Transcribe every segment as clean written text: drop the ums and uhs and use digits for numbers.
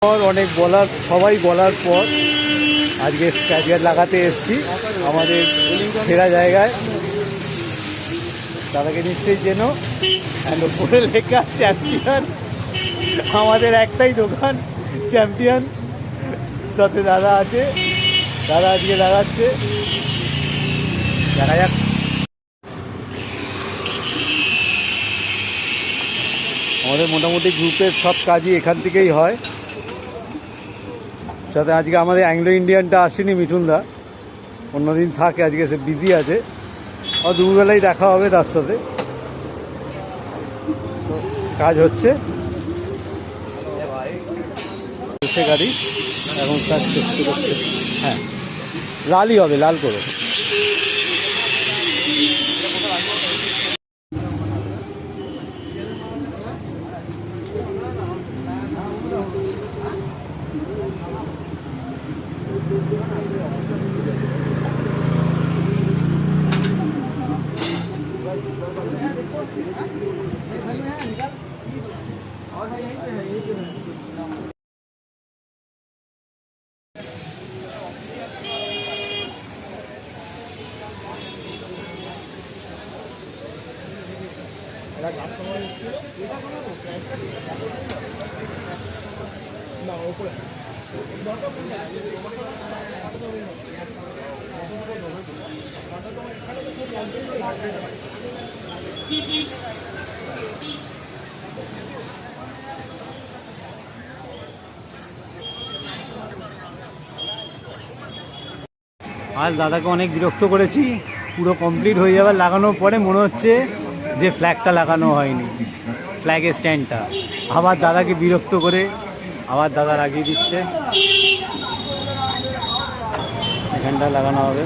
অনেক বলার সবাই বলার পর আজকে স্ক্র্যাচ লাগাতে এসেছি আমাদের সেরা জায়গায়। দাদাকে নিশ্চয়ই চেনো, অ্যান্ড ওপরে লেখা চ্যাম্পিয়ন। আমাদের একটাই দোকান চ্যাম্পিয়ন, সাথে দাদা আছে, দাদা আজকে লাগাচ্ছে। দেখা যাক। আমাদের মোটামুটি গ্রুপের সব কাজই এখান থেকেই হয়। সাথে আজকে আমাদের অ্যাংলো ইন্ডিয়ানটা আসেনি, মিঠুনদা অন্যদিন থাকে, আজকে সে বিজি আছে। আর দুপুরবেলায় দেখা হবে তার সাথে। কাজ হচ্ছে গাড়ি এখন কাজ করতে। হ্যাঁ, লালই হবে, লাল করে। আজ দাদাকে অনেক বিরক্ত করেছি। পুরো কমপ্লিট হয়ে যাবার লাগানোর পরে মনে হচ্ছে যে ফ্ল্যাগটা লাগানো হয়নি, ফ্ল্যাগের স্ট্যান্ডটা। আবার দাদাকে বিরক্ত করে আবার দাদা লাগিয়ে দিচ্ছে। এখানটা লাগানো হবে।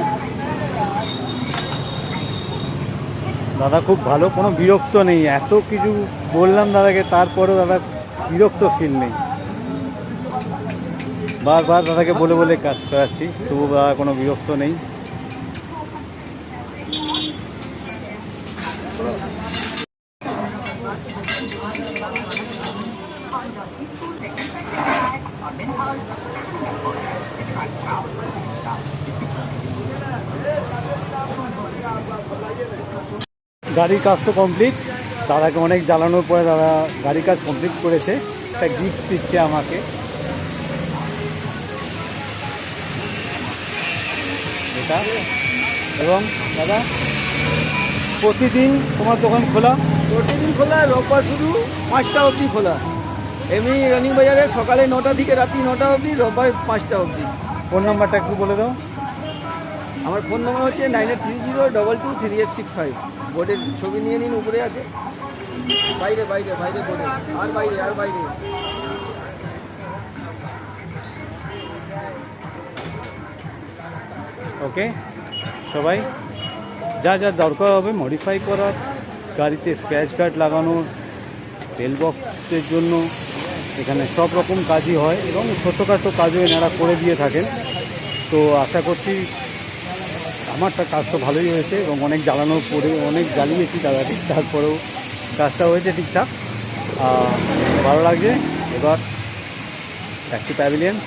দাদা খুব ভালো, কোনো বিরক্ত নেই। এত কিছু বললাম দাদাকে, তারপরেও দাদা বিরক্ত ফিল নেই। বারবার দাদাকে বলে বলে কাজ করাচ্ছি, তবু দাদা কোনো বিরক্ত নেই। গাড়ির কাজ তো কমপ্লিট। দাদাকে অনেক জ্বালানোর পরে দাদা গাড়ির কাজ কমপ্লিট করেছে। একটা গিফট দিচ্ছে আমাকে, এটা। এবং দাদা, প্রতিদিন তোমার দোকান খোলা? প্রতিদিন খোলা, রোববার শুধু 5টা অবধি খোলা। এমনি রানিং বাজারে সকালে 9টা থেকে রাত্রি 9টা অবধি, রোববার 5টা অবধি। ফোন নাম্বারটা একটু বলে দাও। আমার ফোন নাম্বার হচ্ছে 9830223865। বোর্ডের ছবি নিয়ে নিন, উপরে আছে। বাইরে বাইরে বাইরে বোর্ডে, আর বাইরে আর বাইরে। ওকে, সবাই যা যা দরকার হবে মডিফাই করার, গাড়িতে স্ক্র্যাচ গার্ড লাগানোর, তেল বক্সের জন্য, এখানে সব রকম কাজই হয় এবং ছোটোখাটো কাজও এনারা করে দিয়ে থাকেন। তো আশা করছি আমারটা কাজ তো ভালোই হয়েছে এবং অনেক জ্বালানোর পরে অনেক জ্বালিয়েছি দাদাকে, তারপরেও কাজটা হয়েছে ঠিকঠাক। ভালো লাগছে। এবার একটি প্যাভিলিয়ন।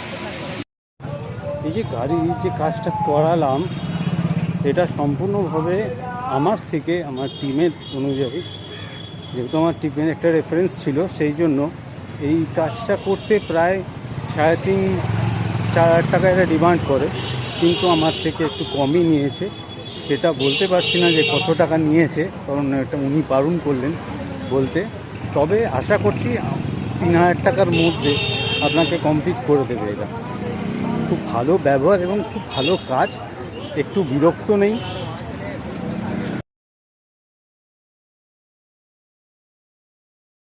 এই যে গাড়ির যে কাজটা করালাম, এটা সম্পূর্ণভাবে আমার থেকে, আমার টিমের অনুযায়ী, যেহেতু আমার টিমের একটা রেফারেন্স ছিল, সেই জন্য এই কাজটা করতে প্রায় 3,500-4,000 টাকা এরা ডিমান্ড করে, কিন্তু আমার থেকে একটু কমই নিয়েছে। সেটা বলতে পারছি না যে কত টাকা নিয়েছে, কারণ এটা উনি বারণ করলেন বলতে। তবে আশা করছি 3,000 টাকার মধ্যে আপনাকে কমপ্লিট করে দেবে। এটা খুব ভালো ব্যবহার এবং খুব ভালো কাজ, একটু বিরক্ত নেই।